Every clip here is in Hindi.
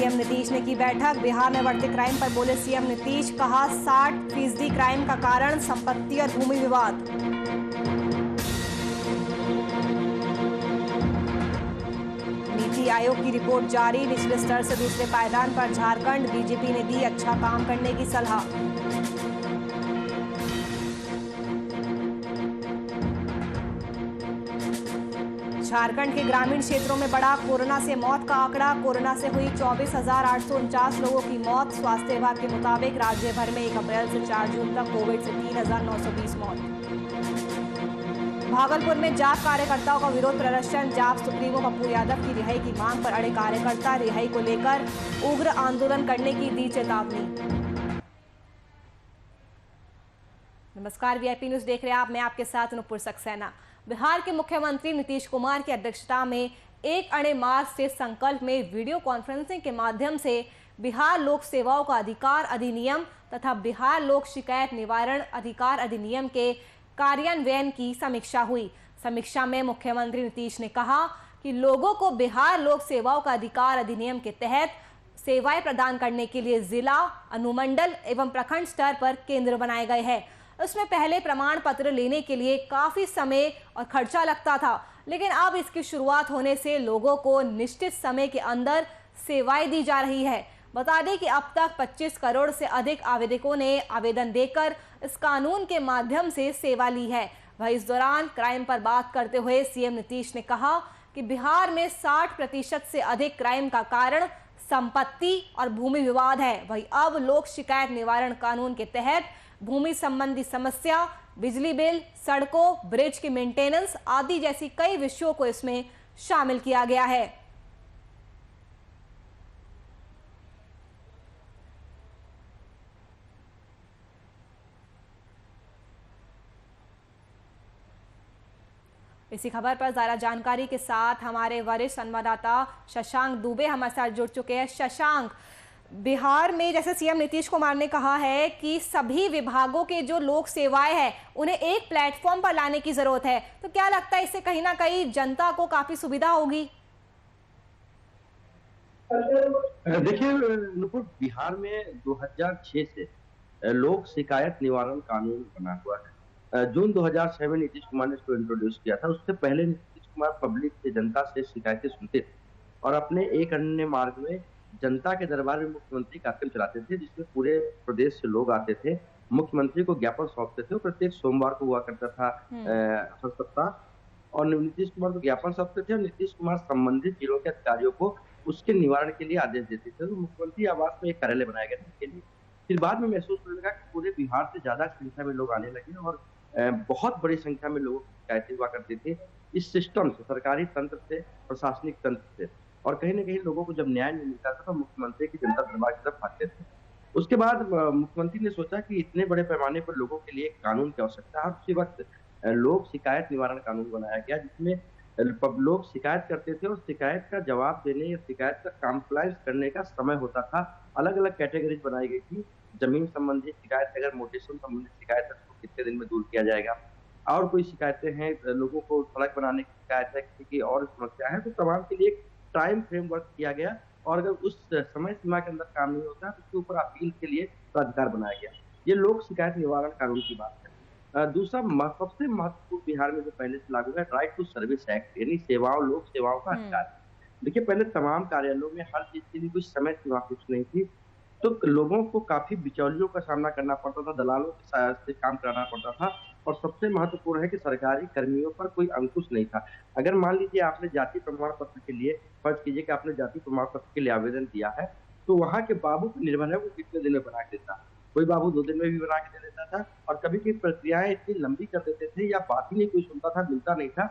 सीएम नीतीश ने की बैठक। बिहार में बढ़ते क्राइम पर बोले सीएम नीतीश, कहा 60% क्राइम का कारण संपत्ति और भूमि विवाद। नीति आयोग की रिपोर्ट जारी, निचले स्तर से दूसरे पायदान पर झारखंड। बीजेपी ने दी अच्छा काम करने की सलाह। झारखंड के ग्रामीण क्षेत्रों में बढ़ा कोरोना से मौत का आंकड़ा। कोरोना से हुई 24,849 लोगों की मौत। स्वास्थ्य विभाग के मुताबिक राज्य भर में 1 अप्रैल से 4 जून तक कोविड से 3,920 मौत। भागलपुर में जाप कार्यकर्ताओं का विरोध प्रदर्शन। जाप सुप्रीमो पप्पू यादव की रिहाई की मांग पर अड़े कार्यकर्ता। रिहाई को लेकर उग्र आंदोलन करने की दी चेतावनी। नमस्कार, वीआईपी न्यूज देख रहे हैं आप। मैं आपके साथ नुपुर सक्सेना। बिहार के मुख्यमंत्री नीतीश कुमार की अध्यक्षता में 1 अणे मार्च से संकल्प में वीडियो कॉन्फ्रेंसिंग के माध्यम से बिहार लोक सेवाओं का अधिकार अधिनियम तथा बिहार लोक शिकायत निवारण अधिकार अधिनियम के कार्यान्वयन की समीक्षा हुई। समीक्षा में मुख्यमंत्री नीतीश ने कहा कि लोगों को बिहार लोक सेवाओं का अधिकार अधिनियम के तहत सेवाएं प्रदान करने के लिए जिला, अनुमंडल एवं प्रखंड स्तर पर केंद्र बनाए गए हैं। उसमें पहले प्रमाण पत्र लेने के लिए काफी समय और खर्चा लगता था, लेकिन अब इसकी शुरुआत होने से लोगों को निश्चित समय के अंदर सेवाएं दी जा रही है। बता दें कि अब तक 25 करोड़ से अधिक आवेदकों ने आवेदन देकर इस कानून के माध्यम से सेवा ली है। वहीं इस दौरान क्राइम पर बात करते हुए सीएम नीतीश ने कहा कि बिहार में 60% से अधिक क्राइम का कारण संपत्ति और भूमि विवाद है। वहीं अब लोक शिकायत निवारण कानून के तहत भूमि संबंधी समस्या, बिजली बिल, सड़कों, ब्रिज की मेंटेनेंस आदि जैसी कई विषयों को इसमें शामिल किया गया है। इसी खबर पर ज्यादा जानकारी के साथ हमारे वरिष्ठ संवाददाता शशांक दुबे हमारे साथ जुड़ चुके हैं। शशांक, बिहार में जैसे सीएम नीतीश कुमार ने कहा है कि सभी विभागों के जो लोक सेवाएं हैं उन्हें एक प्लेटफॉर्म पर लाने की जरूरत है, तो क्या लगता है इससे कहीं ना कहीं जनता को काफी सुविधा होगी? देखिए नुपुर, बिहार में 2006 से लोक शिकायत निवारण कानून बना हुआ है। जून 2006 में नीतीश कुमार ने इसको इंट्रोड्यूस किया था। उससे पहले नीतीश कुमार पब्लिक से, जनता से शिकायतें सुनते थे और अपने एक अन्य मार्ग में जनता के दरबार में मुख्यमंत्री कार्यक्रम चलाते थे, जिसमें पूरे प्रदेश से लोग आते थे, मुख्यमंत्री को ज्ञापन सौंपते थे। प्रत्येक सोमवार को हुआ करता था हर सप्ताह, और नीतीश कुमार को ज्ञापन सौंपते थे और नीतीश कुमार संबंधित जिलों के अधिकारियों को उसके निवारण के लिए आदेश देते थे। तो मुख्यमंत्री आवास में एक कार्यालय बनाया गया था इसके लिए। फिर बाद में महसूस होने लगा कि पूरे बिहार से ज्यादा संख्या में लोग आने लगे और बहुत बड़ी संख्या में लोगों की शिकायतें हुआ करती थी इस सिस्टम से, सरकारी तंत्र से, प्रशासनिक तंत्र से। और कहीं न कहीं लोगों को जब न्याय नहीं मिलता था तो मुख्यमंत्री की जनता दरबार की तरफ भागते थे। उसके बाद मुख्यमंत्री ने सोचा कि इतने बड़े पैमाने पर लोगों के लिए एक कानून की आवश्यकता है। उसी वक्त लोक शिकायत निवारण कानून बनाया गया, जिसमें लोग शिकायत करते थे और शिकायत का जवाब देने या शिकायत का कंप्लायंस करने का समय होता था। अलग-अलग कैटेगरीज बनाई गई थी। जमीन संबंधी शिकायत, अगर म्यूटेशन संबंधी शिकायत है तो कितने दिन में दूर किया जाएगा। और कोई शिकायतें हैं, लोगों को सड़क बनाने की शिकायत है, किसी की और समस्या है, तो तमाम के लिए एक टाइम फ्रेमवर्क किया गया। और अगर उस समय सीमा के अंदर काम नहीं होता तो उसके ऊपर अपील के लिए प्राधिकार बनाया गया। ये लोक शिकायत निवारण कानून की बात है। दूसरा सबसे महत्वपूर्ण बिहार में जो पहले से लागू है, राइट टू सर्विस एक्ट, यानी सेवाओं, लोक सेवाओं का अधिकार। देखिए, पहले तमाम कार्यालयों में हर चीज के लिए कोई समय सीमा फिक्स नहीं थी, तो लोगों को काफी बिचौलियों का सामना करना पड़ता था, दलालों से काम कराना पड़ता था। और सबसे महत्वपूर्ण है कि सरकारी कर्मियों पर कोई अंकुश नहीं था। अगर मान लीजिए आपने जाति प्रमाण पत्र के लिए, फर्ज कीजिए कि आपने जाति प्रमाण पत्र के लिए आवेदन दिया है, तो वहाँ के बाबू पर निर्भर है वो कितने दिन में बना के देता। कोई बाबू 2 दिन में भी बना के दे देता था और कभी प्रक्रियाएं इतनी लंबी कर देते थे या बात ही नहीं कोई सुनता था, मिलता नहीं था,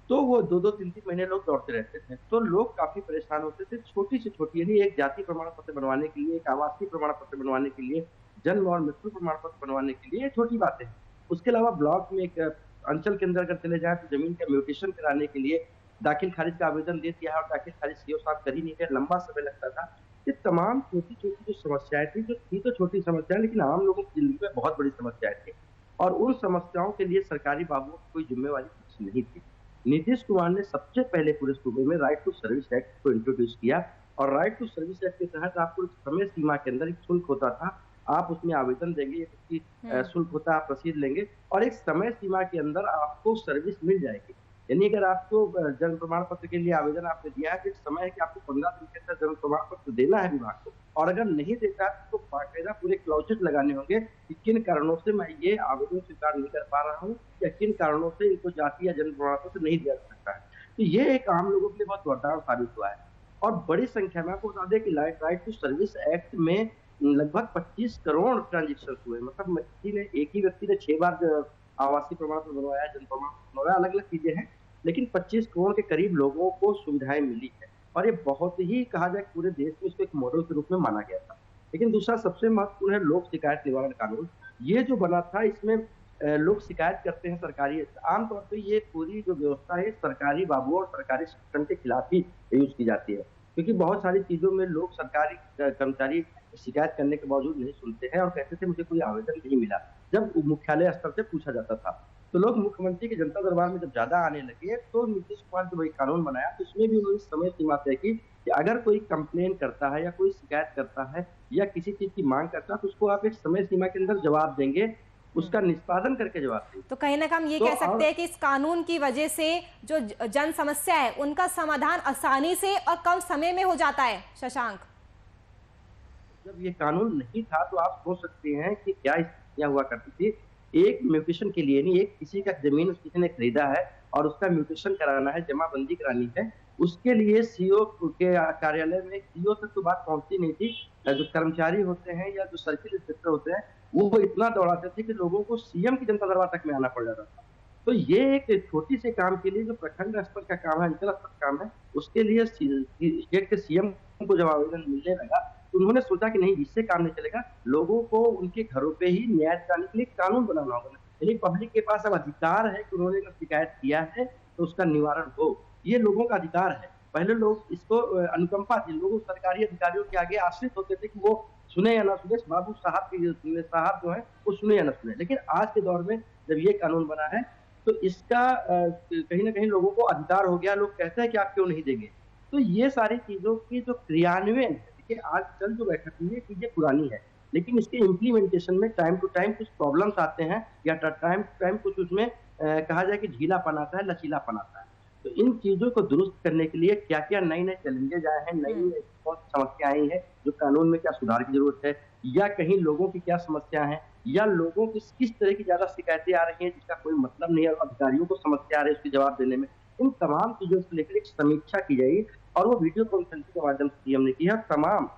तो वो 2-2, 3-3 महीने लोग दौड़ते रहते थे। तो लोग काफ़ी परेशान होते थे। छोटी से छोटी, यानी एक जाति प्रमाण पत्र बनवाने के लिए, एक आवासीय प्रमाण पत्र बनवाने के लिए, जन्म और मृत्यु प्रमाण पत्र बनवाने के लिए, ये छोटी बातें हैं। उसके अलावा ब्लॉक में एक अंचल के अंदर अगर चले जाएँ तो ज़मीन का म्यूटेशन कराने के लिए दाखिल-खारिज का आवेदन दे दिया है और दाखिल-खारिज सीओ साहब कर ही नहीं रहे, लंबा समय लगता था। ये तमाम छोटी-छोटी जो समस्याएँ थी, जो थी तो छोटी समस्याएँ, लेकिन आम लोगों की ज़िंदगी में बहुत बड़ी समस्याएँ थी। और उन समस्याओं के लिए सरकारी बाबुओं की कोई ज़िम्मेवारी फिक्स नहीं थी। नीतीश कुमार ने सबसे पहले पूरे सूबे में राइट टू सर्विस एक्ट को इंट्रोड्यूस किया, और राइट टू सर्विस एक्ट के तहत आपको एक समय सीमा के अंदर एक शुल्क होता था, आप उसमें आवेदन देंगे, उसकी शुल्क होता है, आप रसीद लेंगे और एक समय सीमा के अंदर आपको सर्विस मिल जाएगी। यानी अगर आपको जन्म प्रमाण पत्र के लिए आवेदन आपने दिया है, तो एक समय है कि आपको 15 दिन के अंदर जन्म प्रमाण पत्र देना है विभाग को और अगर नहीं देता है तो बाकायदा पूरे क्लॉजेज लगाने होंगे कि किन कारणों से मैं ये आवेदन स्वीकार नहीं कर पा रहा हूँ या किन कारणों से इनको जाति या जन्म प्रमाण पत्र नहीं दिया जा सकता है। तो ये एक आम लोगों के लिए बहुत वरदान साबित हुआ है और बड़ी संख्या में आपको बता दें कि राइट टू सर्विस एक्ट में लगभग 25 करोड़ ट्रांजेक्शन हुए। मतलब एक ही व्यक्ति ने 6 बार आवासीय प्रमाण पत्र बनवाया, जन्म प्रमाण पत्र बनवाया, अलग अलग चीजें हैं, लेकिन 25 करोड़ के करीब लोगों को सुविधाएं मिली है और ये बहुत ही कहा जाए पूरे देश में इसको एक मॉडल के रूप में माना गया था। लेकिन दूसरा सबसे महत्वपूर्ण है लोक शिकायत निवारण कानून। ये जो बना था इसमें लोग शिकायत करते हैं सरकारी, आमतौर पर ये पूरी जो व्यवस्था है सरकारी बाबुओं और सरकारी शिक्षण के खिलाफ ही यूज की जाती है, क्योंकि बहुत सारी चीजों में लोग सरकारी कर्मचारी शिकायत करने के बावजूद नहीं सुनते हैं और कहते थे मुझे कोई आवेदन नहीं मिला। जब मुख्यालय स्तर से पूछा जाता था तो लोग मुख्यमंत्री के जनता दरबार में जब ज्यादा आने लगे तो नीतीश कुमार जो वही कानून बनाया तो उसमें भी उन्होंने समय सीमा तय की कि अगर कोई कंप्लेन करता है या कोई शिकायत करता है या किसी चीज की मांग करता है तो उसको आप एक समय सीमा के अंदर जवाब देंगे, उसका निष्पादन करके जवाब देंगे। तो कहीं ना कहीं हम ये कह सकते हैं कि इस कानून की वजह से जो जन समस्या है उनका समाधान आसानी से और कम समय में हो जाता है। शशांक, जब ये कानून नहीं था तो आप सोच सकते हैं कि क्या स्थितियां हुआ करती थी। एक म्यूटेशन के लिए नहीं, एक किसी का जमीन किसी ने खरीदा है और उसका म्यूटेशन कराना है, जमाबंदी करानी है, उसके लिए सीओ के कार्यालय में सीओ तक तो बात पहुंचती नहीं थी। जो कर्मचारी होते हैं या जो सर्किल इंस्पेक्टर होते हैं वो इतना दौड़ाते थे कि लोगों को सीएम की जनता दरबार तक में आना पड़ जाता था। तो ये एक छोटी से काम के लिए जो प्रखंड स्तर का काम है, अंचल स्तर का काम है, उसके लिए स्टेट के सीएम को जब आवेदन मिलने लगा तो उन्होंने सोचा कि नहीं इससे काम नहीं चलेगा, लोगों को उनके घरों पे ही न्याय दिलाने के लिए कानून बनाना होगा। यानी पब्लिक के पास अब अधिकार है कि उन्होंने अगर शिकायत किया है तो उसका निवारण हो, ये लोगों का अधिकार है। पहले लोग इसको अनुकंपा थी, लोग सरकारी अधिकारियों के आगे आश्रित होते थे कि वो सुने या ना सुने, बाबू साहब साहब जो है वो सुने या ना सुने। लेकिन आज के दौर में जब ये कानून बना है तो इसका कहीं ना कहीं लोगों को अधिकार हो गया। लोग कहते हैं कि आप क्यों नहीं देंगे। तो ये सारी चीजों की जो क्रियान्वयन है, देखिए आज कल जो बैठक हुई है चीजें पुरानी है, लेकिन इसके इम्प्लीमेंटेशन में टाइम टू टाइम कुछ प्रॉब्लम्स आते हैं या टाइम टू टाइम कुछ उसमें कहा जाए कि ढीलापन आता है, लचीलापन आता है। तो इन चीजों को दुरुस्त करने के लिए क्या क्या नए नए चैलेंजेज आए हैं, नई नई बहुत समस्या आई है, जो कानून में क्या सुधार की जरूरत है, या कहीं लोगों की क्या समस्या है, या लोगों की किस तरह की ज्यादा शिकायतें आ रही हैं जिसका कोई मतलब नहीं है और अधिकारियों को समस्या आ रही है उसके जवाब देने में, इन तमाम चीजों को लेकर एक समीक्षा की जाएगी और वो वीडियो कॉन्फ्रेंसिंग के माध्यम से सीएम ने की है। तमाम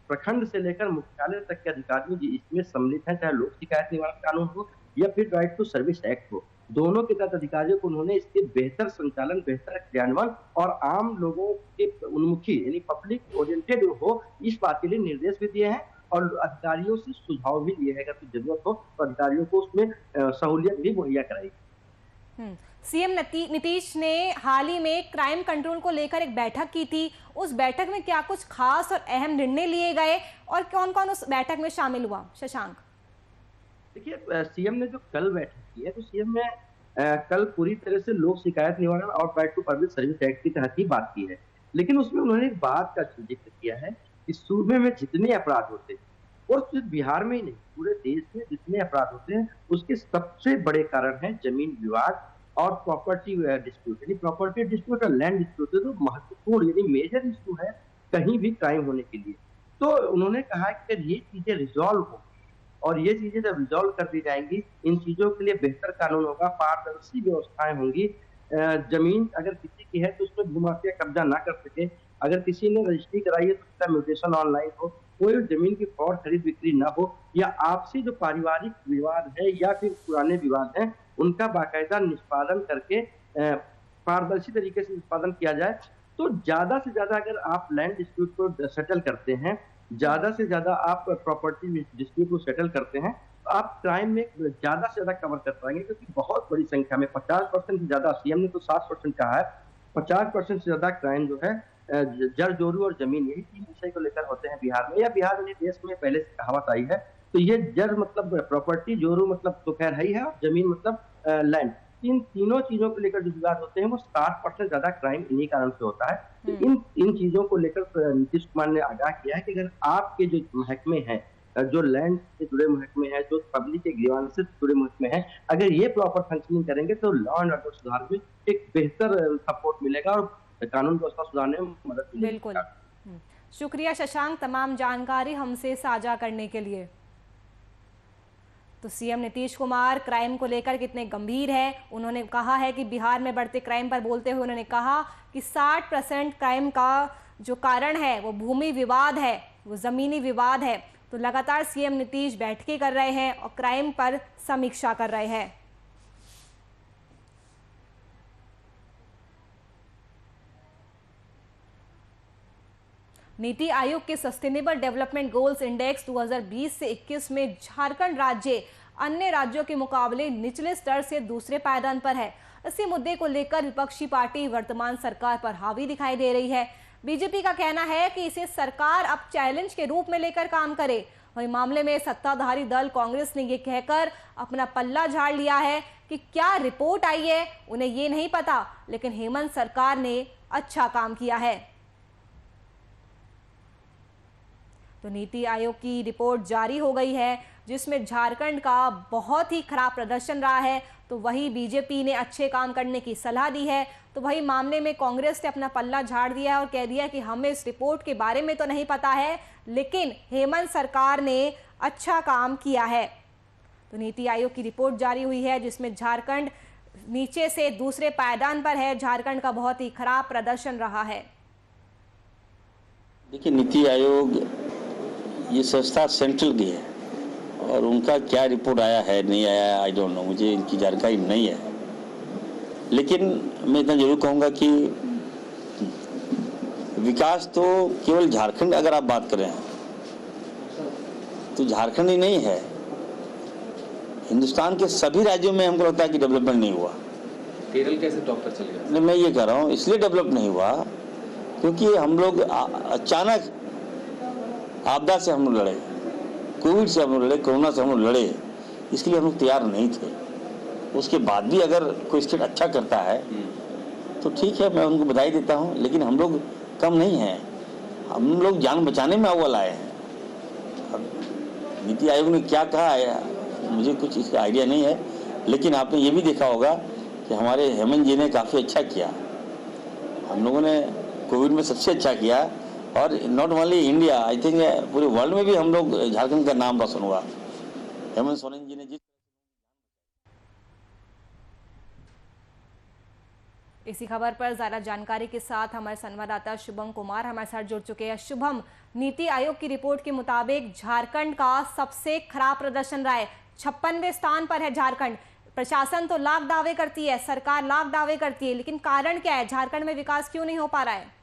प्रखंड से लेकर मुख्यालय तक के अधिकारी जी इसमें सम्मिलित हैं, चाहे लोक शिकायत निवारण कानून हो या फिर राइट टू सर्विस एक्ट हो, दोनों के तहत अधिकारियों को उन्होंने इसके बेहतर संचालन, बेहतर क्रियान्वयन और आम लोगों के उन्मुखी यानी पब्लिक ओरिएंटेड हो, इस बात के लिए निर्देश भी दिए हैं और अधिकारियों से सुझाव भी लिए हैं अगर कोई जरूरत हो तो अधिकारियों को उसमें सहूलियत भी मुहैया कराई। सीएम नीतीश ने हाल ही में क्राइम कंट्रोल को लेकर एक बैठक की थी। उस बैठक में क्या कुछ खास और अहम निर्णय लिए गए और कौन कौन उस बैठक में शामिल हुआ? शशांक, देखिए सीएम ने जो कल बैठक की है तो सीएम ने कल पूरी तरह से लोक शिकायत निवारण और right to public service act के तहत ही बात की है, लेकिन उसमें उन्होंने एक बात का जिक्र किया है कि सूबे में जितने अपराध होते हैं और सिर्फ बिहार में ही नहीं पूरे देश में जितने अपराध होते हैं उसके सबसे बड़े कारण है जमीन विवाद और प्रॉपर्टी डिस्प्यूट। यानी प्रॉपर्टी डिस्प्यूट और लैंड डिस्प्यूट जो महत्वपूर्ण यानी मेजर इशू है कहीं भी क्राइम होने के लिए। तो उन्होंने कहा कि अगर ये चीजें रिजॉल्व हो और ये चीजें जब रिजॉल्व कर दी जाएंगी, इन चीजों के लिए बेहतर कानून होगा, पारदर्शी व्यवस्थाएं होंगी, जमीन अगर किसी की है तो उसमें भूमाफिया कब्जा ना कर सके, अगर किसी ने रजिस्ट्री कराई है तो उसका म्यूटेशन ऑनलाइन हो, कोई जमीन की फ्रॉड खरीद बिक्री ना हो, या आपसी जो पारिवारिक विवाद है या फिर पुराने विवाद हैं उनका बाकायदा निष्पादन करके पारदर्शी तरीके से निष्पादन किया जाए। तो ज्यादा से ज्यादा अगर आप लैंड डिस्प्यूट को सेटल करते हैं, ज्यादा से ज्यादा आप प्रॉपर्टी डिस्प्यूट को सेटल करते हैं तो आप क्राइम में ज्यादा से ज्यादा कवर कर पाएंगे, क्योंकि बहुत बड़ी संख्या में 50% से ज्यादा, सीएम ने तो 60% कहा है, 50% से ज्यादा क्राइम जो है जड़ जोरू और जमीन, यही तीन विषय को लेकर होते हैं बिहार में, या बिहार में देश में पहले से कहावत आई है। तो ये जड़ मतलब प्रॉपर्टी, जोरू मतलब तो खैर है ही है, और जमीन मतलब लैंड, इन तीनों चीजों को लेकर जो विवाद होते हैं वो 60% ज्यादा क्राइम इन्हीं कारण से होता है। तो इन चीजों को लेकर नीतीश कुमार ने आगाह किया है कि अगर आपके जो महकमे हैं, जो लैंड से जुड़े महकमे हैं, जो पब्लिक के ग्रीवांस से जुड़े महकमे हैं, अगर ये प्रॉपर फंक्शनिंग करेंगे तो लॉ एंड ऑर्डर सुधार में एक बेहतर सपोर्ट मिलेगा और कानून व्यवस्था सुधारने में मदद मिलेगी। बिल्कुल। शुक्रिया शशांक, तमाम जानकारी हमसे साझा करने के लिए। तो सीएम नीतीश कुमार क्राइम को लेकर कितने गंभीर हैं, उन्होंने कहा है कि बिहार में बढ़ते क्राइम पर बोलते हुए उन्होंने कहा कि 60% क्राइम का जो कारण है वो भूमि विवाद है, वो जमीनी विवाद है। तो लगातार सीएम नीतीश बैठकें कर रहे हैं और क्राइम पर समीक्षा कर रहे हैं। नीति आयोग के सस्टेनेबल डेवलपमेंट गोल्स इंडेक्स 2020 से 21 में झारखंड राज्य अन्य राज्यों के मुकाबले निचले स्तर से दूसरे पायदान पर है। इसी मुद्दे को लेकर विपक्षी पार्टी वर्तमान सरकार पर हावी दिखाई दे रही है। बीजेपी का कहना है कि इसे सरकार अब चैलेंज के रूप में लेकर काम करे। वही मामले में सत्ताधारी दल कांग्रेस ने ये कहकर अपना पल्ला झाड़ लिया है कि क्या रिपोर्ट आई है उन्हें ये नहीं पता, लेकिन हेमंत सरकार ने अच्छा काम किया है। तो नीति आयोग की रिपोर्ट जारी हो गई है जिसमें झारखंड का बहुत ही खराब प्रदर्शन रहा है। तो वही बीजेपी ने अच्छे काम करने की सलाह दी है। तो वही मामले में कांग्रेस ने अपना पल्ला झाड़ दिया है और कह दिया कि हमें इस रिपोर्ट के बारे में तो नहीं पता है, लेकिन हेमंत सरकार ने अच्छा काम किया है। तो नीति आयोग की रिपोर्ट जारी हुई है जिसमें झारखंड नीचे से दूसरे पायदान पर है। झारखंड का बहुत ही खराब प्रदर्शन रहा है। देखिए, नीति आयोग ये संस्था सेंट्रल की है और उनका क्या रिपोर्ट आया है नहीं आया है आई डोंट नो, मुझे इनकी जानकारी नहीं है। लेकिन मैं इतना जरूर कहूँगा कि विकास तो केवल झारखंड अगर आप बात करें तो झारखंड ही नहीं है, हिंदुस्तान के सभी राज्यों में हमको लगता है कि डेवलपमेंट नहीं हुआ। केरल कैसे टॉप पर चल गया? नहीं, मैं ये कह रहा हूँ इसलिए डेवलप नहीं हुआ क्योंकि हम लोग अचानक आपदा से हम लोग लड़े, कोविड से हम लोग लड़े, कोरोना से हम लोग लड़े, इसके लिए हम लोग तैयार नहीं थे। उसके बाद भी अगर कोई स्टेट अच्छा करता है तो ठीक है, मैं उनको बधाई देता हूँ, लेकिन हम लोग कम नहीं हैं, हम लोग जान बचाने में अव्वल आए हैं। अब नीति आयोग ने क्या कहा है मुझे कुछ इसका आइडिया नहीं है, लेकिन आपने ये भी देखा होगा कि हमारे हेमंत जी ने काफ़ी अच्छा किया। हम लोगों ने कोविड में सबसे अच्छा किया और not only India, I think पूरे वर्ल्ड में भी हम लोग झारखंड का नाम रोशन हुआ। हेमंत सोरेन जी ने जिस इसी खबर पर ज़्यादा जानकारी के साथ हमारे संवाददाता शुभम कुमार हमारे साथ जुड़ चुके हैं। शुभम, नीति आयोग की रिपोर्ट के मुताबिक झारखंड का सबसे खराब प्रदर्शन रहा है, 56वें स्थान पर है झारखंड। प्रशासन तो लाख दावे करती है, सरकार लाख दावे करती है, लेकिन कारण क्या है? झारखंड में विकास क्यों नहीं हो पा रहा है?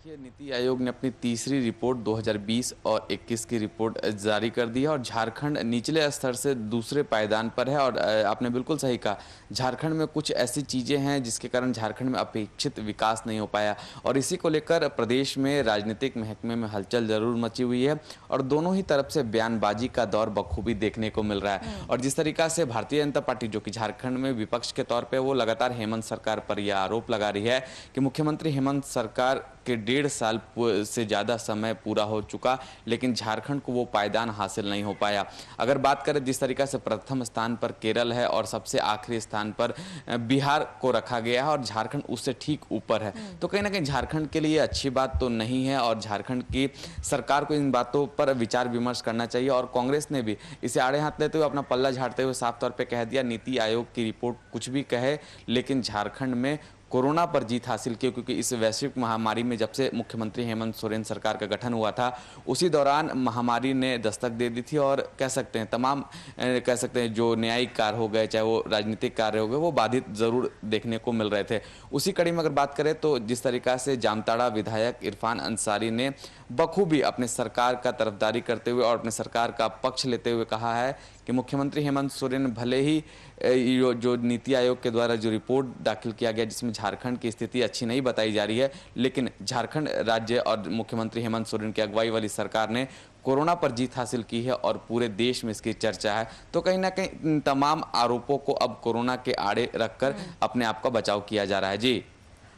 नीति आयोग ने अपनी तीसरी रिपोर्ट 2020 और 21 की रिपोर्ट जारी कर दी है और झारखंड निचले स्तर से दूसरे पायदान पर है। और आपने बिल्कुल सही कहा, झारखंड में कुछ ऐसी चीज़ें हैं जिसके कारण झारखंड में अपेक्षित विकास नहीं हो पाया और इसी को लेकर प्रदेश में राजनीतिक महकमे में हलचल जरूर मची हुई है और दोनों ही तरफ से बयानबाजी का दौर बखूबी देखने को मिल रहा है। और जिस तरीका से भारतीय जनता पार्टी जो कि झारखंड में विपक्ष के तौर पर वो लगातार हेमंत सरकार पर यह आरोप लगा रही है कि मुख्यमंत्री हेमंत सरकार के 1.5 साल से ज़्यादा समय पूरा हो चुका, लेकिन झारखंड को वो पायदान हासिल नहीं हो पाया। अगर बात करें जिस तरीका से प्रथम स्थान पर केरल है और सबसे आखिरी स्थान पर बिहार को रखा गया है और झारखंड उससे ठीक ऊपर है, तो कहीं ना कहीं झारखंड के लिए अच्छी बात तो नहीं है और झारखंड की सरकार को इन बातों पर विचार विमर्श करना चाहिए। और कांग्रेस ने भी इसे आड़े हाथ लेते हुए अपना पल्ला झाड़ते हुए साफ तौर पर कह दिया, नीति आयोग की रिपोर्ट कुछ भी कहे लेकिन झारखंड में कोरोना पर जीत हासिल की, क्योंकि इस वैश्विक महामारी में जब से मुख्यमंत्री हेमंत सोरेन सरकार का गठन हुआ था उसी दौरान महामारी ने दस्तक दे दी थी और कह सकते हैं जो न्यायिक कार्य हो गए चाहे वो राजनीतिक कार्य हो गए वो बाधित जरूर देखने को मिल रहे थे। उसी कड़ी में अगर बात करें तो जिस तरीका से जामताड़ा विधायक इरफान अंसारी ने बखूबी अपने सरकार का तरफदारी करते हुए और अपने सरकार का पक्ष लेते हुए कहा है कि मुख्यमंत्री हेमंत सोरेन भले ही जो नीति आयोग के द्वारा जो रिपोर्ट दाखिल किया गया जिसमें झारखंड की स्थिति अच्छी नहीं बताई जा रही है, लेकिन झारखंड राज्य और मुख्यमंत्री हेमंत सोरेन की अगुवाई वाली सरकार ने कोरोना पर जीत हासिल की है और पूरे देश में इसकी चर्चा है। तो कहीं ना कहीं तमाम आरोपों को अब कोरोना के आड़े रखकर अपने आप का बचाव किया जा रहा है। जी,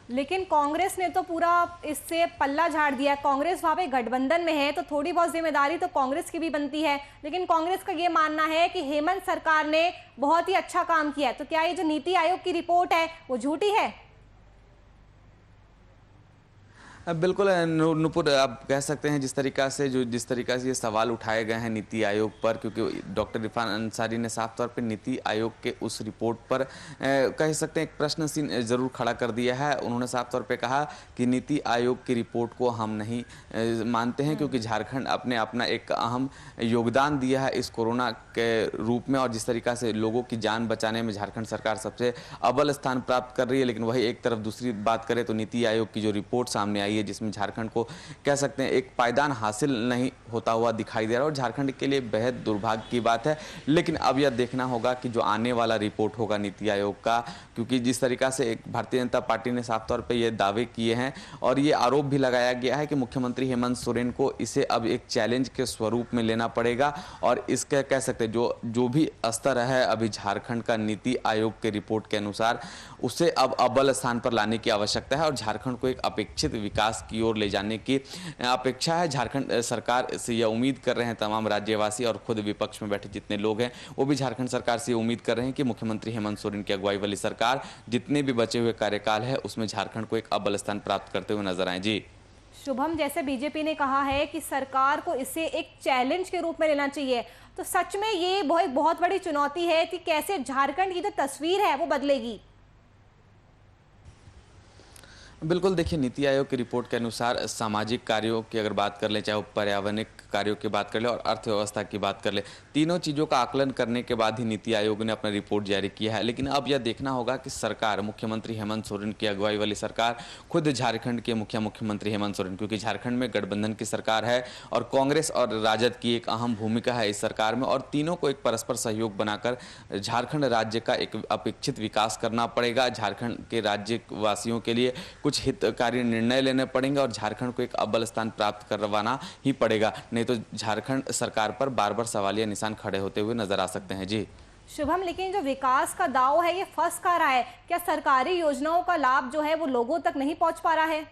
लेकिन कांग्रेस ने तो पूरा इससे पल्ला झाड़ दिया। कांग्रेस वहां पे गठबंधन में है, तो थोड़ी बहुत जिम्मेदारी तो कांग्रेस की भी बनती है। लेकिन कांग्रेस का ये मानना है कि हेमंत सरकार ने बहुत ही अच्छा काम किया है। तो क्या ये जो नीति आयोग की रिपोर्ट है वो झूठी है? बिल्कुल नुपुर, आप कह सकते हैं जिस तरीका से ये सवाल उठाए गए हैं नीति आयोग पर, क्योंकि डॉक्टर इरफान अंसारी ने साफ तौर पर नीति आयोग के उस रिपोर्ट पर कह सकते हैं एक प्रश्न चिन्ह जरूर खड़ा कर दिया है। उन्होंने साफ तौर पे कहा कि नीति आयोग की रिपोर्ट को हम नहीं मानते हैं, क्योंकि झारखंड अपना एक अहम योगदान दिया है इस कोरोना के रूप में, और जिस तरीका से लोगों की जान बचाने में झारखंड सरकार सबसे अव्वल स्थान प्राप्त कर रही है। लेकिन वही एक तरफ दूसरी बात करें तो नीति आयोग की जो रिपोर्ट सामने आई है, जिसमें झारखंड को कह सकते हैं एक पायदान हासिल नहीं होता हुआ दिखाई दे रहा है, और झारखंड के लिए बेहद दुर्भाग्य की बात है। लेकिन अब यह देखना होगा कि जो आने वाला रिपोर्ट होगा नीति आयोग का, क्योंकि जिस तरीका से एक भारतीय जनता पार्टी ने साफ तौर पे ये दावे किए हैं और ये आरोप भी लगाया गया है कि मुख्यमंत्री हेमंत सोरेन को इसे अब एक चैलेंज के स्वरूप में लेना पड़ेगा, और इसका कह सकते हैं जो भी स्तर है अभी झारखंड का नीति आयोग के रिपोर्ट के अनुसार, उसे अब अव्वल स्थान पर लाने की आवश्यकता है और झारखंड को एक अपेक्षित विकास की ओर ले जाने की अपेक्षा है। झारखंड सरकार से यह उम्मीद कर रहे हैं तमाम राज्यवासी, और खुद विपक्ष में बैठे जितने लोग हैं वो भी झारखंड सरकार से उम्मीद कर रहे हैं कि मुख्यमंत्री हेमंत सोरेन की अगुवाई वाली सरकार जितने भी बचे हुए कार्यकाल है उसमें झारखंड को एक अव्वल स्थान प्राप्त करते हुए नजर आए। जी शुभम, जैसे बीजेपी ने कहा है कि सरकार को इसे एक चैलेंज के रूप में लेना चाहिए, तो सच में ये बहुत बड़ी चुनौती है कि कैसे झारखंड की जो तस्वीर है वो बदलेगी। बिल्कुल, देखिए नीति आयोग की रिपोर्ट के अनुसार सामाजिक कार्यों की अगर बात कर लें, चाहे वो पर्यावरणिक कार्यों की बात कर ले और अर्थव्यवस्था की बात कर ले, तीनों चीज़ों का आकलन करने के बाद ही नीति आयोग ने अपना रिपोर्ट जारी किया है। लेकिन अब यह देखना होगा कि सरकार, मुख्यमंत्री हेमंत सोरेन की अगुवाई वाली सरकार, खुद झारखंड के मुख्यमंत्री हेमंत सोरेन, क्योंकि झारखंड में गठबंधन की सरकार है और कांग्रेस और राजद की एक अहम भूमिका है इस सरकार में, और तीनों को एक परस्पर सहयोग बनाकर झारखंड राज्य का एक अपेक्षित विकास करना पड़ेगा। झारखंड के राज्यवासियों के लिए कुछ हितकारी निर्णय लेने पड़ेंगे और झारखंड को एक अव्वल स्थान प्राप्त करवाना ही पड़ेगा, नहीं तो झारखंड सरकार पर बार बार सवालिया निशान खड़े होते हुए नजर आ सकते हैं। जी शुभम, लेकिन जो विकास का दाव है ये फंस कहाँ रहा है? क्या सरकारी योजनाओं का लाभ जो है वो लोगों तक नहीं पहुंच पा रहा है?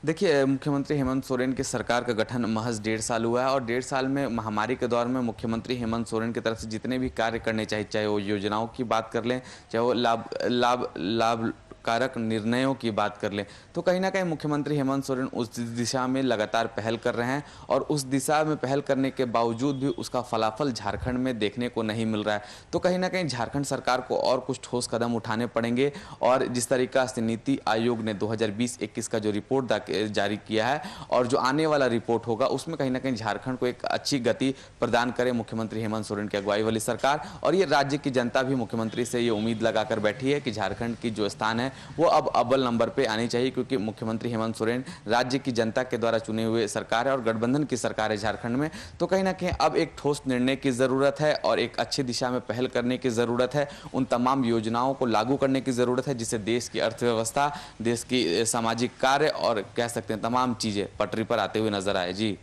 देखिए, मुख्यमंत्री हेमंत सोरेन की सरकार का गठन महज 1.5 साल हुआ है, और 1.5 साल में महामारी के दौर में मुख्यमंत्री हेमंत सोरेन की तरफ से जितने भी कार्य करने चाहिए, चाहे वो योजनाओं की बात कर लें, चाहे वो लाभ कारक निर्णयों की बात कर लें, तो कहीं ना कहीं मुख्यमंत्री हेमंत सोरेन उस दिशा में लगातार पहल कर रहे हैं, और उस दिशा में पहल करने के बावजूद भी उसका फलाफल झारखंड में देखने को नहीं मिल रहा है। तो कहीं ना कहीं झारखंड सरकार को और कुछ ठोस कदम उठाने पड़ेंगे, और जिस तरीका से नीति आयोग ने 2020-21 का जो रिपोर्ट जारी किया है और जो आने वाला रिपोर्ट होगा, उसमें कहीं ना कहीं झारखंड को एक अच्छी गति प्रदान करे मुख्यमंत्री हेमंत सोरेन की अगुवाई वाली सरकार। और ये राज्य की जनता भी मुख्यमंत्री से ये उम्मीद लगाकर बैठी है कि झारखंड की जो स्थान है वो अब अव्वल नंबर पे आनी चाहिए, क्योंकि मुख्यमंत्री हेमंत सोरेन राज्य की जनता के द्वारा चुने हुए सरकार है और गठबंधन की सरकार है झारखंड में। तो कहीं ना कहीं अब एक ठोस निर्णय की जरूरत है और एक अच्छी दिशा में पहल करने की जरूरत है, उन तमाम योजनाओं को लागू करने की जरूरत है जिससे देश की अर्थव्यवस्था, देश की सामाजिक कार्य और कह सकते हैं तमाम चीजें पटरी पर आते हुए नजर आए। जी,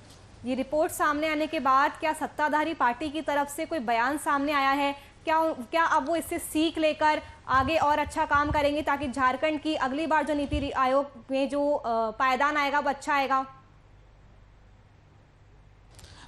ये रिपोर्ट सामने आने के बाद क्या सत्ताधारी पार्टी की तरफ से कोई बयान सामने आया है? क्या अब वो इससे सीख लेकर आगे और अच्छा काम करेंगे ताकि झारखंड की अगली बार जो नीति आयोग में जो पायदान आएगा वो अच्छा आएगा?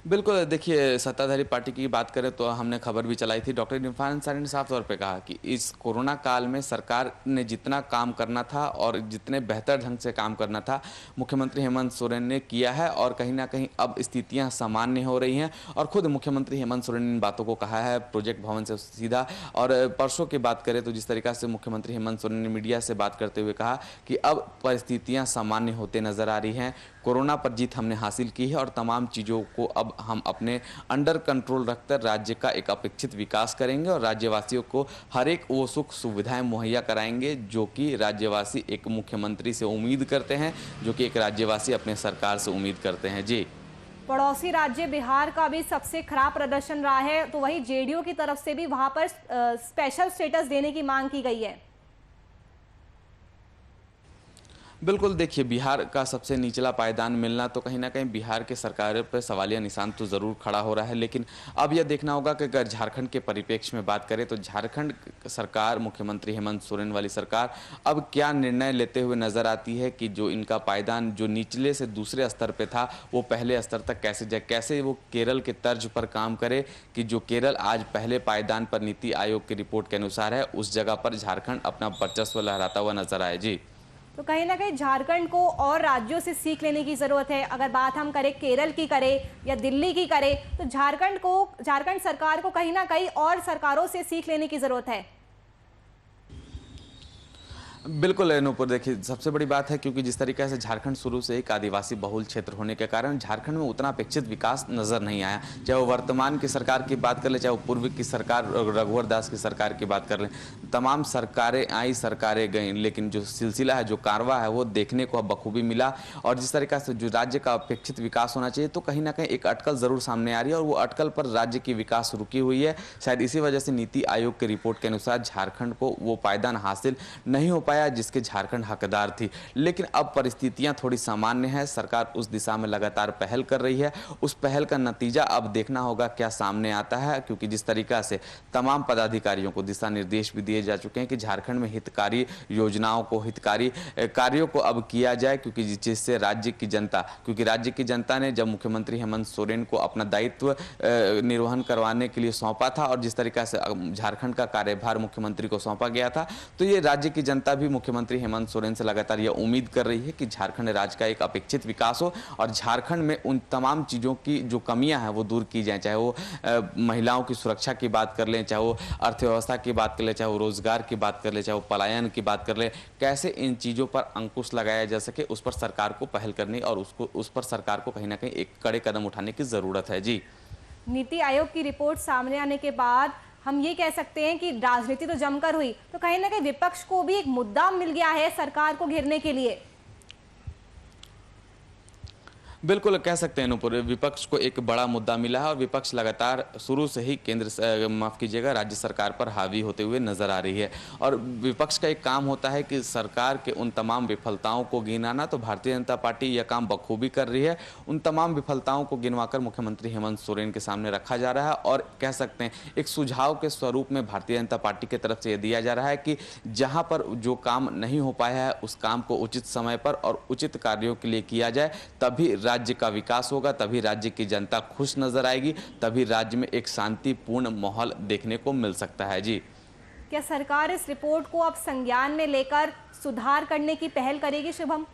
बिल्कुल, देखिए सत्ताधारी पार्टी की बात करें तो हमने खबर भी चलाई थी, डॉक्टर इरफान अंसारी ने साफ तौर पे कहा कि इस कोरोना काल में सरकार ने जितना काम करना था और जितने बेहतर ढंग से काम करना था मुख्यमंत्री हेमंत सोरेन ने किया है, और कहीं ना कहीं अब स्थितियां सामान्य हो रही हैं। और खुद मुख्यमंत्री हेमंत सोरेन ने इन बातों को कहा है प्रोजेक्ट भवन से सीधा। और परसों की बात करें तो जिस तरीका से मुख्यमंत्री हेमंत सोरेन ने मीडिया से बात करते हुए कहा कि अब परिस्थितियाँ सामान्य होते नजर आ रही हैं, कोरोना पर जीत हमने हासिल की है और तमाम चीज़ों को अब हम अपने अंडर कंट्रोल रखकर राज्य का एक अपेक्षित विकास करेंगे और राज्यवासियों को हर एक वो सुख सुविधाएं मुहैया कराएंगे जो कि राज्यवासी एक मुख्यमंत्री से उम्मीद करते हैं, जो कि एक राज्यवासी अपने सरकार से उम्मीद करते हैं। जी, पड़ोसी राज्य बिहार का भी सबसे खराब प्रदर्शन रहा है, तो वही जेडीयू की तरफ से भी वहां पर स्पेशल स्टेटस देने की मांग की गई है। बिल्कुल, देखिए बिहार का सबसे निचला पायदान मिलना तो कहीं न कहीं बिहार के सरकार पर सवालिया निशान तो ज़रूर खड़ा हो रहा है। लेकिन अब यह देखना होगा कि अगर झारखंड के परिप्रेक्ष्य में बात करें तो झारखंड सरकार, मुख्यमंत्री हेमंत सोरेन वाली सरकार अब क्या निर्णय लेते हुए नज़र आती है कि जो इनका पायदान जो निचले से दूसरे स्तर पे था, वो पहले स्तर तक कैसे जाए? कैसे वो केरल के तर्ज पर काम करे कि जो केरल आज पहले पायदान पर नीति आयोग की रिपोर्ट के अनुसार है, उस जगह पर झारखंड अपना वर्चस्व लहराता हुआ नज़र आए। जी। तो कहीं ना कहीं झारखंड को और राज्यों से सीख लेने की जरूरत है। अगर बात हम करें केरल की करें या दिल्ली की करें, तो झारखंड सरकार को कहीं ना कहीं और सरकारों से सीख लेने की जरूरत है। बिल्कुल नूपुर, देखिए सबसे बड़ी बात है क्योंकि जिस तरीके से झारखंड शुरू से एक आदिवासी बहुल क्षेत्र होने के कारण झारखंड में उतना अपेक्षित विकास नजर नहीं आया। चाहे वो वर्तमान की सरकार की बात कर ले, चाहे वो पूर्व की सरकार रघुवर दास की सरकार की बात कर लें, तमाम सरकारें आई, सरकारें गईं, लेकिन जो सिलसिला है, जो कारवा है, वो देखने को बखूबी मिला। और जिस तरीके से जो राज्य का अपेक्षित विकास होना चाहिए, तो कहीं ना कहीं एक अटकल जरूर सामने आ रही है और वो अटकल पर राज्य की विकास रुकी हुई है। शायद इसी वजह से नीति आयोग की रिपोर्ट के अनुसार झारखंड को वो पायदान हासिल नहीं हो पाया जिसके झारखंड हकदार थी। लेकिन अब परिस्थितियां थोड़ी सामान्य है, सरकार उस दिशा में लगातार पहल कर रही है। उस पहल का नतीजा अब देखना होगा क्या सामने आता है, क्योंकि जिस तरीका से तमाम पदाधिकारियों को दिशा निर्देश भी दिए जा चुके हैं कि झारखंड में हितकारी योजनाओं को, हितकारी कार्यों को अब किया जाए, क्योंकि जिससे राज्य की जनता ने जब मुख्यमंत्री हेमंत सोरेन को अपना दायित्व निर्वहन करवाने के लिए सौंपा था और जिस तरीका से झारखंड का कार्यभार मुख्यमंत्री को सौंपा गया था, तो ये राज्य की जनता भी मुख्यमंत्री हेमंत सोरेन से लगातार यह उम्मीद कर रही है कि झारखंड राज्य का एक अपेक्षित विकास हो और झारखंड में उन तमाम चीज़ों की जो कमियां हैं वो दूर की जाएं। चाहे वो महिलाओं की सुरक्षा की बात कर लें, चाहे वो अर्थव्यवस्था की बात कर लें, चाहे वो रोजगार की बात कर लें, चाहे वो पलायन की बात कर लें, कैसे इन चीज़ों पर अंकुश लगाया जा सके, उस पर सरकार को पहल करनी और उस पर सरकार को कहीं ना कहीं एक कड़े कदम उठाने की ज़रूरत है। जी। नीति आयोग की रिपोर्ट सामने आने के बाद हम ये कह सकते हैं कि राजनीति तो जमकर हुई, तो कहीं ना कहीं विपक्ष को भी एक मुद्दा मिल गया है सरकार को घेरने के लिए। बिल्कुल कह सकते हैं नूपुर, विपक्ष को एक बड़ा मुद्दा मिला है और विपक्ष लगातार शुरू से ही राज्य सरकार पर हावी होते हुए नजर आ रही है। और विपक्ष का एक काम होता है कि सरकार के उन तमाम विफलताओं को गिनाना, तो भारतीय जनता पार्टी यह काम बखूबी कर रही है। उन तमाम विफलताओं को गिनवाकर मुख्यमंत्री हेमंत सोरेन के सामने रखा जा रहा है और कह सकते हैं एक सुझाव के स्वरूप में भारतीय जनता पार्टी की तरफ से यह दिया जा रहा है कि जहां पर जो काम नहीं हो पाया है उस काम को उचित समय पर और उचित कार्यों के लिए किया जाए, तभी राज्य का विकास होगा, तभी राज्य की जनता खुश नजर आएगी, तभी राज्य में एक शांतिपूर्ण माहौल देखने को मिल सकता है। जी। क्या सरकार इस रिपोर्ट को अब संज्ञान में लेकर सुधार करने की पहल करेगी शुभम?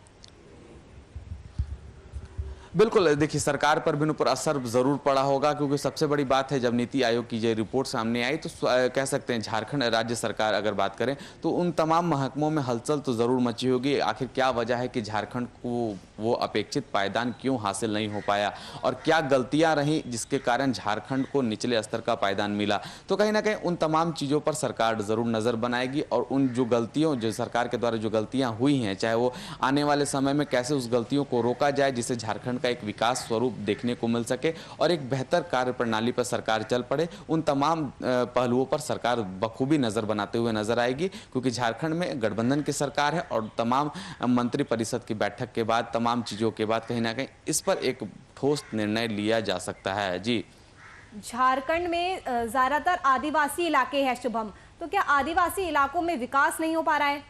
बिल्कुल, देखिए सरकार पर भी ऊपर असर जरूर पड़ा होगा, क्योंकि सबसे बड़ी बात है जब नीति आयोग की ये रिपोर्ट सामने आई तो कह सकते हैं झारखंड राज्य सरकार अगर बात करें तो उन तमाम महकमों में हलचल तो जरूर मची होगी। आखिर क्या वजह है कि झारखंड को वो अपेक्षित पायदान क्यों हासिल नहीं हो पाया और क्या गलतियां रहीं जिसके कारण झारखंड को निचले स्तर का पायदान मिला। तो कहीं ना कहीं उन तमाम चीज़ों पर सरकार जरूर नज़र बनाएगी और उन जो सरकार के द्वारा जो गलतियां हुई हैं, चाहे वो आने वाले समय में कैसे उस गलतियों को रोका जाए जिससे झारखंड एक विकास स्वरूप देखने को मिल सके और एक बेहतर कार्य प्रणाली पर सरकार चल पड़े, उन तमाम पहलुओं पर सरकार बखूबी नजर बनाते हुए नजर आएगी। क्योंकि झारखंड में गठबंधन की सरकार है और तमाम मंत्री परिषद की बैठक के बाद, तमाम चीजों के बाद कहीं ना कहीं इस पर एक ठोस निर्णय लिया जा सकता है। जी। झारखंड में ज्यादातर आदिवासी इलाके हैं शुभम, तो क्या आदिवासी इलाकों में विकास नहीं हो पा रहा है?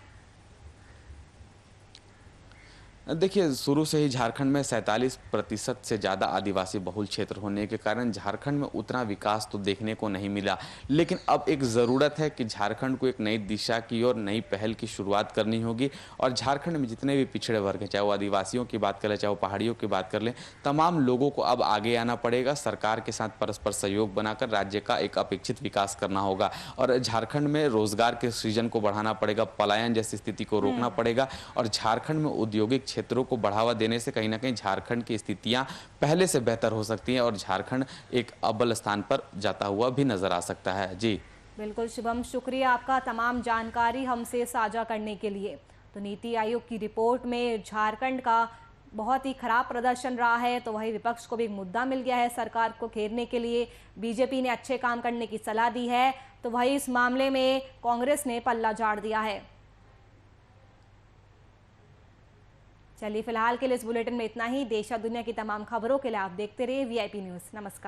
देखिए शुरू से ही झारखंड में 47% से ज़्यादा आदिवासी बहुल क्षेत्र होने के कारण झारखंड में उतना विकास तो देखने को नहीं मिला। लेकिन अब एक ज़रूरत है कि झारखंड को एक नई दिशा की और नई पहल की शुरुआत करनी होगी और झारखंड में जितने भी पिछड़े वर्ग हैं, चाहे वो आदिवासियों की बात कर लें, चाहे वो पहाड़ियों की बात कर लें, तमाम लोगों को अब आगे आना पड़ेगा। सरकार के साथ परस्पर सहयोग बनाकर राज्य का एक अपेक्षित विकास करना होगा और झारखंड में रोजगार के सृजन को बढ़ाना पड़ेगा, पलायन जैसी स्थिति को रोकना पड़ेगा और झारखंड में औद्योगिक क्षेत्रों को बढ़ावा देने से कहीं ना कहीं झारखंड की स्थितियां पहले से बेहतर हो सकती हैं और झारखंड एक अव्वल स्थान पर जाता हुआ भी नजर आ सकता है। जी बिल्कुल शुभम, शुक्रिया आपका तमाम जानकारी हमसे साझा करने के लिए। तो नीति आयोग की रिपोर्ट में झारखंड का बहुत ही खराब प्रदर्शन रहा है, तो वही विपक्ष को भी एक मुद्दा मिल गया है सरकार को घेरने के लिए। बीजेपी ने अच्छे काम करने की सलाह दी है, तो वही इस मामले में कांग्रेस ने पल्ला झाड़ दिया है। चलिए फिलहाल के लिए इस बुलेटिन में इतना ही। देश और दुनिया की तमाम खबरों के लिए आप देखते रहिए VIP न्यूज़। नमस्कार।